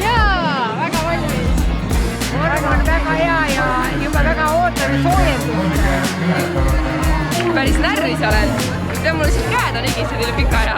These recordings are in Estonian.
Jaa, väga valmis. Ma arvan, väga hea ja juba väga ootame soojendust. Päris närvis olen. Mul siin käed on higised üle pika aja.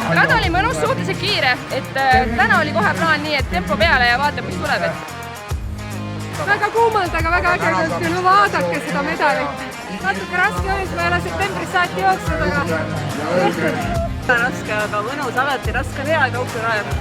Rada oli mõnus, suhteliselt kiire, et täna oli kohe plaan nii, et tempo peale ja vaatame, mis tuleb. Väga kuumalt, aga väga ägedalt ja no vaadake seda medalit. Natuke raske oli, ma ei ole septembris saati jooksnud, aga tehtud. Raske, aga mõnus, alati raske on hea jooksu rajada.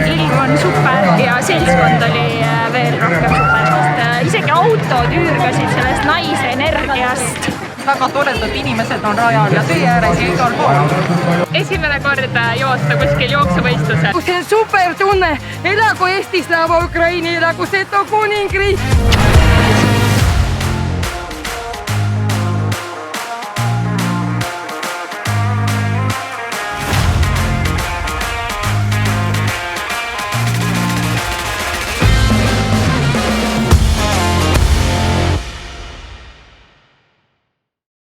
Ilm on super ja seltskond oli veel rohkem super. Isegi autod üürgasid sellest naise energiast. Väga toredad inimesed on rajal ja tee ääres ja igal pool. Esimene kord joosta kuskil jooksuvõistlusel. See on super tunne, elagu Eesti, Slava Ukraini, elagu Seto kuningriik!